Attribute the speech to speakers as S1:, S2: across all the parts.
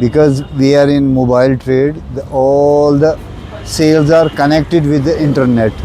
S1: because we are in mobile trade all the sales are connected with the internet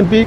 S2: MP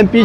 S2: MP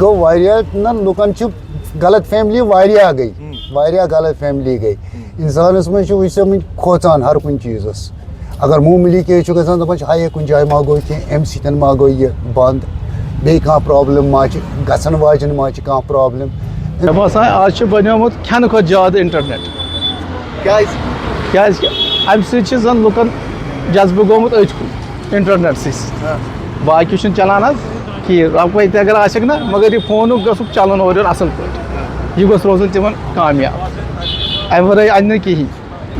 S1: گو نا لکن غلط family گئی غلط family گئی انسانس من کھوژان ہر کن چیزس اگر معمولی کیس گھان دپان ہائے کن جائے ما گو کی ام سن ما گو یہ بند بیٚیہِ کانٛہہ پرابلم ما گژھن واجن ما کانٛہہ پرابلم
S2: مےٚ باسان آز بنیومُت کھٮ۪نہٕ کھۄتہٕ زیادٕ اِنٹرنیٹ کیٛازِ کہِ اَمہِ سۭتۍ چھِ زن لُکن جذبہٕ گوٚمُت أتھۍ کُن اِنٹرنیٹسٕے سۭتۍ باقٕے چھُنہٕ چلان حظ کِہیٖنۍ رۄپاے تہِ اگر آسٮ۪کھ نا مگر یہِ فونُک گوٚژھُکھ چلُن اورٕ یورٕ اَصٕل پٲٹھۍ یہِ گوٚژھ روزُن تِمن کامیاب اَمہِ ورٲے اَنہِ نہٕ کِہیٖنۍ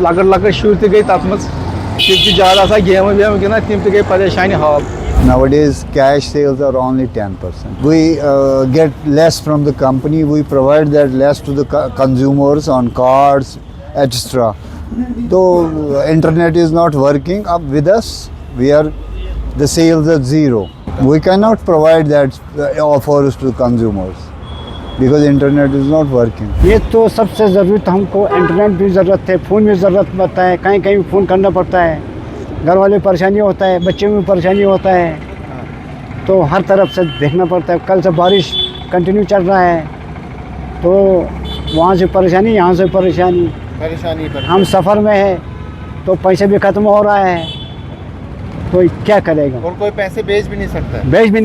S2: لۄکٕٹۍ شُرۍ تہِ گٔے تتھ منٛز تِم چھِ زیادٕ آسان گیمہٕ ویمہٕ گِنٛدان تِم تہِ گٔے پریشانی حال.
S1: Nowadays, cash sales are only 10%. We get less from the company. We provide that less to the consumers on cards, etc. So, internet is not working up with us. The sales are zero. We cannot provide that offers to consumers because internet is not working.
S3: یہ تو سب سے ضرورت ہم کو internet بھی ضرورت ہے, phone بھی ضرورت پڑتا ہے, کہیں کہیں فون کرنا پڑتا ہے, گھر والے پریشانی ہوتا ہے, بچے میں پریشانی ہوتا ہے, تو ہر طرف سے دیکھنا پڑتا ہے. کل سے بارش کنٹینیو چل رہا ہے تو وہاں سے پریشانی, یہاں سے پریشانی, ہم سفر میں ہیں تو پیسے بھی ختم ہو رہا ہے تو کیا کرے گا,
S4: اور کوئی پیسے بھیج بھی نہیں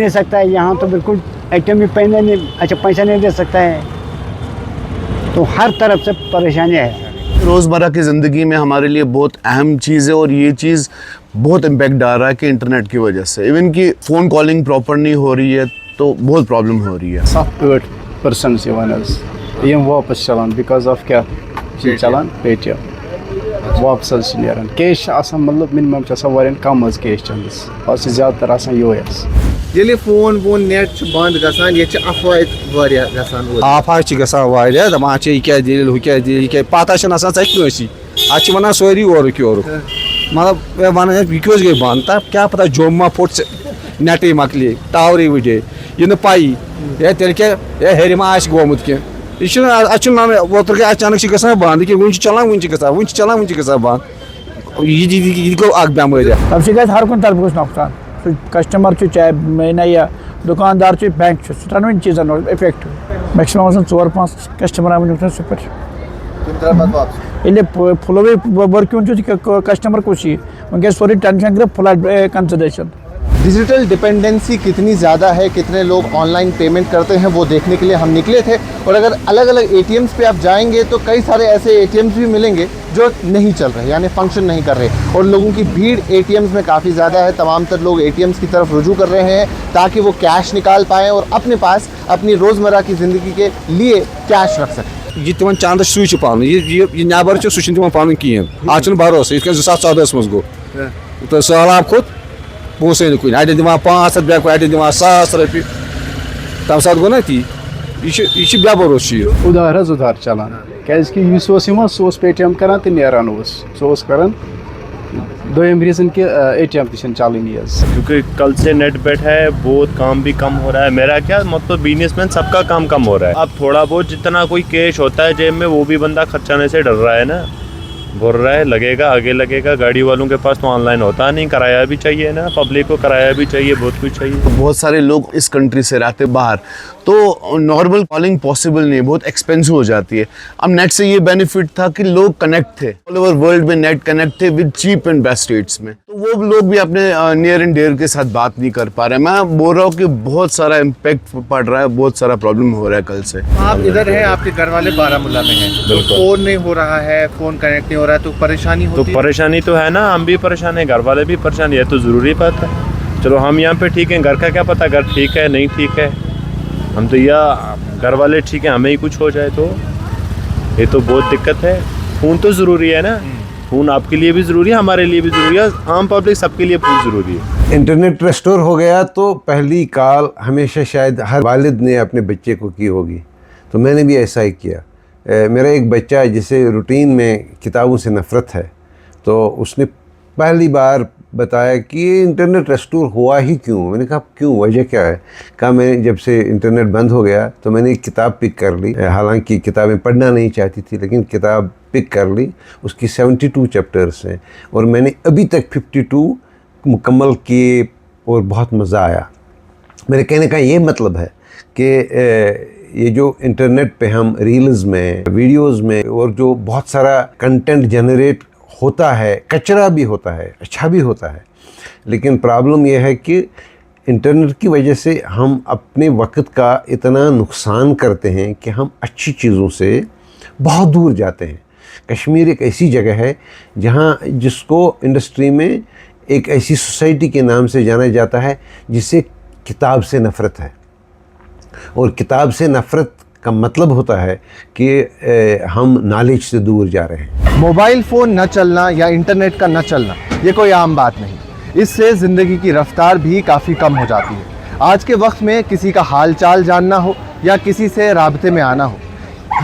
S3: سکتا ہے. یہاں تو بالکل ATM بھی پیسہ نہیں دے سکتا ہے, تو ہر طرف سے پریشانی ہے.
S5: روزمرہ کی زندگی میں ہمارے لیے بہت اہم چیز ہے اور یہ چیز بہت امپیکٹ ڈال رہا ہے کہ انٹرنیٹ کی وجہ سے ایون کہ فون کالنگ پراپر نہیں ہو رہی ہے تو بہت پرابلم ہو رہی ہے.
S2: 7-8% یم واپس چلان بیکاز آف کیا چلان پے ٹی ایم واپس حظ نیران. کیش آسان مطلب منیمم واریاہ کم حظ کیش چندس, آز زیادہ تر آسان یہوے حظ.
S4: ییٚلہِ فون وون نیٹ بند گژھان ییٚتہِ چھِ افواد واریاہ گژھان.
S6: آفاق چھِ گژھان واریاہ دپان چھِ یہِ کیٛاہ دٔلیٖل ہُہ کیٛاہ دٔلیٖل, یہِ کیٛاہ پتہ چھَنہٕ آسان ژےٚ کٲنٛسی, اَتھ چھِ وَنان سٲری اورُک یورُک, مطلب وَنان یہِ کیٛازِ گٔے بنٛد, تہٕ کیٛاہ پتہ جوٚم ما پھوٚٹ نٮ۪ٹٕے مۄکلے ٹاورٕے وٕڈے, یہِ نہٕ پَیی ہے تیٚلہِ کیٛاہ ہے ہیٚرِ ما آسہِ گوٚمُت کینٛہہ. یہِ چھُنہٕ اَتھ چھُنہٕ اوترٕ گٔے اچانک چھِ گژھان بنٛد کہِ وٕنہِ چھِ چلان وٕنہِ چھِ گژھان, وٕنہِ چھِ چلان وٕنہِ چھِ گژھان بنٛد. یہِ گوٚو اکھ بٮ۪مٲرۍ.
S7: تَمہِ سۭتۍ گژھِ ہر کُنہِ طرفہٕ گوٚژھ نۄقصان. سُہ کسٹمر چھُ چاہے مےٚ یا دُکاندار چھُ بینک چھُ سُہ ترٛٮ۪نوٕنی چیٖزن اِفیکٹ. میکسِمم آسان 4-5 کسٹمر آمٕتۍ سُہ پٮ۪ٹھ ییٚلہِ فُلوٕے ؤرکِنٛگ چھُ کسٹمر کُس یی وٕنکٮ۪س سورُے ٹینشن گٔے فُلڈ کنسیڈریشن.
S4: ڈیجیٹل ڈپینڈنسی کتنی زیادہ ہے, کتنے لوگ آن لائن پیمنٹ کرتے ہیں وہ دیکھنے کے لیے ہم نکلے تھے. اور اگر الگ الگ ATMs پہ آپ جائیں گے تو کئی سارے ایسے ATMs بھی ملیں گے جو نہیں چل رہے, یعنی فنکشن نہیں کر رہے, اور لوگوں کی بھیڑ ATMs میں کافی زیادہ ہے. تمام تر لوگ ATMs کی طرف رجوع کر رہے ہیں تاکہ وہ کیش نکال پائیں اور اپنے پاس اپنی روزمرہ کی زندگی کے لیے کیش رکھ سکیں.
S6: یہ تمن چانس سُے چھُ پنُن, یہ نیبر چھُ سُہ چھُنہٕ تمن پنُن کِہیٖنۍ. اتھ چھُنہٕ بروسہٕ, یِتھ کٔنۍ 2014 منٛز گوٚو تہٕ سہلاب کھوٚت پونٛسے نہٕ کُنہِ, اڑٮ۪ن دِوان 500 بیٚکہِ اڑٮ۪ن دِوان 1000 رۄپیہِ, تمہِ ساتہٕ گوٚو نا تی. یہ چھُ بے بروسہٕ چیٖز.
S2: ادھار حظ ادھار چلان کیٛازِکہِ یُس اوس یِوان سُہ اوس پے ٹی ایم کران تہٕ نیران اوس, سُہ اوس کران. دوٚیِم ریٖزن کہ ATM تہِ چھِنہٕ چلٲنی حظ.
S8: کیونکہ کل سے نیٹ بیٹھا ہے, بہت کام بھی کم ہو رہا ہے. میرا کیا مطلب بزنس مین سب کا کام کم ہو رہا ہے. اب تھوڑا بہت جتنا کوئی کیش ہوتا ہے جیب میں وہ بھی بندہ خرچانے سے ڈر رہا ہے نا, بول رہا ہے لگے گا آگے لگے گا. گاڑی والوں کے پاس تو آن لائن ہوتا نہیں, کرایہ بھی چاہیے نا, پبلک کو کرایہ بھی چاہیے, بہت کچھ چاہیے.
S5: بہت سارے لوگ اس کنٹری سے رہتے باہر تو نارمل کالنگ پاسبل نہیں, بہت ایکسپینسو ہو جاتی ہے. اب نیٹ سے یہ بینیفٹ تھا کہ لوگ کنیکٹ تھے, آل اوور ورلڈ میں نیٹ کنیکٹ تھے with cheap and best rates میں, تو وہ لوگ بھی اپنے نیئر اینڈ ڈیئر کے ساتھ بات نہیں کر پا رہے. میں بول رہا ہوں کہ بہت سارا امپیکٹ پڑ رہا ہے, بہت سارا پرابلم ہو رہا ہے کل سے.
S4: آپ ادھر ہیں, آپ کے گھر والے بارہمولہ میں ہیں, فون نہیں ہو رہا ہے, فون کنیکٹ نہیں ہو رہا ہے, تو پریشانی
S8: تو پریشانی تو ہے نا, ہم بھی پریشان ہیں, گھر والے بھی پریشان, یہ تو ضروری بات ہے. چلو ہم یہاں پہ ٹھیک ہیں, گھر کا کیا پتہ گھر ٹھیک ہے نہیں ٹھیک ہے, ہم تو یہ گھر والے ٹھیک ہیں, ہمیں ہی کچھ ہو جائے تو یہ تو بہت دقت ہے. فون تو ضروری ہے نا, فون آپ کے لیے بھی ضروری ہے, ہمارے لیے بھی ضروری ہے, عام پبلک سب کے لیے فون ضروری ہے.
S9: انٹرنیٹ ریسٹور ہو گیا تو پہلی کال ہمیشہ شاید ہر والد نے اپنے بچے کو کی ہوگی, تو میں نے بھی ایسا ہی کیا. میرا ایک بچہ ہے جسے روٹین میں کتابوں سے نفرت ہے, تو اس نے پہلی بار بتایا کہ یہ انٹرنیٹ ریسٹور ہوا ہی کیوں. میں نے کہا کیوں, وجہ کیا ہے؟ کہا میں جب سے انٹرنیٹ بند ہو گیا تو میں نے ایک کتاب پک کر لی, حالانکہ کتابیں پڑھنا نہیں چاہتی تھی لیکن کتاب پک کر لی. اس کی 72 چیپٹرس ہیں اور میں نے ابھی تک 52 مکمل کیے اور بہت مزہ آیا. میرے کہنے کا یہ مطلب ہے کہ یہ جو انٹرنیٹ پہ ہم ریلز میں ویڈیوز میں اور جو بہت سارا کنٹینٹ جنریٹ ہوتا ہے، کچرا بھی ہوتا ہے، اچھا بھی ہوتا ہے، لیکن پرابلم یہ ہے کہ انٹرنیٹ کی وجہ سے ہم اپنے وقت کا اتنا نقصان کرتے ہیں کہ ہم اچھی چیزوں سے بہت دور جاتے ہیں۔ کشمیر ایک ایسی جگہ ہے جہاں جس کو انڈسٹری میں ایک ایسی سوسائٹی کے نام سے جانا جاتا ہے جسے کتاب سے نفرت ہے، اور کتاب سے نفرت کا مطلب ہوتا ہے کہ ہم نالج سے دور جا رہے ہیں۔
S4: موبائل فون نہ چلنا یا انٹرنیٹ کا نہ چلنا یہ کوئی عام بات نہیں، اس سے زندگی کی رفتار بھی کافی کم ہو جاتی ہے۔ آج کے وقت میں کسی کا حال چال جاننا ہو یا کسی سے رابطے میں آنا ہو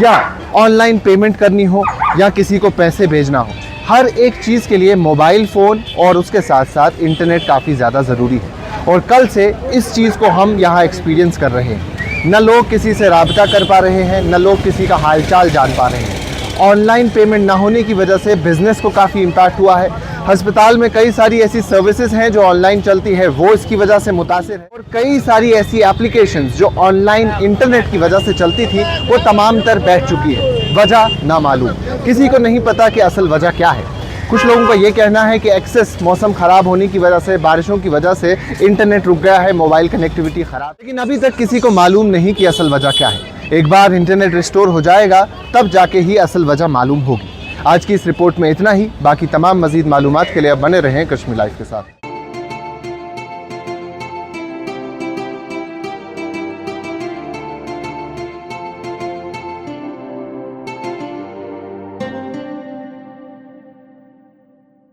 S4: یا آن لائن پیمنٹ کرنی ہو یا کسی کو پیسے بھیجنا ہو، ہر ایک چیز کے لیے موبائل فون اور اس کے ساتھ ساتھ انٹرنیٹ کافی زیادہ ضروری ہے، اور کل سے اس چیز کو ہم یہاں ایکسپیرینس کر رہے ہیں۔ نہ لوگ کسی سے رابطہ کر پا رہے ہیں، نہ لوگ کسی کا حال چال جان پا رہے ہیں۔ آن لائن پیمنٹ نہ ہونے کی وجہ سے بزنس کو کافی امپیکٹ ہوا ہے۔ ہسپتال میں کئی ساری ایسی سروسز ہیں جو آن لائن چلتی ہے، وہ اس کی وجہ سے متاثر ہے، اور کئی ساری ایسی اپلیکیشنز جو آن لائن انٹرنیٹ کی وجہ سے چلتی تھی وہ تمام تر بیٹھ چکی ہے۔ وجہ نامعلوم، کسی کو نہیں پتا کہ اصل وجہ کیا ہے۔ کچھ لوگوں کا یہ کہنا ہے کہ ایکسس موسم خراب ہونے کی وجہ سے، بارشوں کی وجہ سے انٹرنیٹ رک گیا ہے، موبائل کنیکٹیوٹی خراب، لیکن ابھی تک کسی کو معلوم نہیں کہ اصل وجہ کیا ہے۔ ایک بار انٹرنیٹ ریسٹور ہو جائے گا تب جا کے ہی اصل وجہ معلوم ہوگی۔ آج کی اس رپورٹ میں اتنا ہی، باقی تمام مزید معلومات کے لیے اب بنے رہیں کشمیر لائف کے ساتھ۔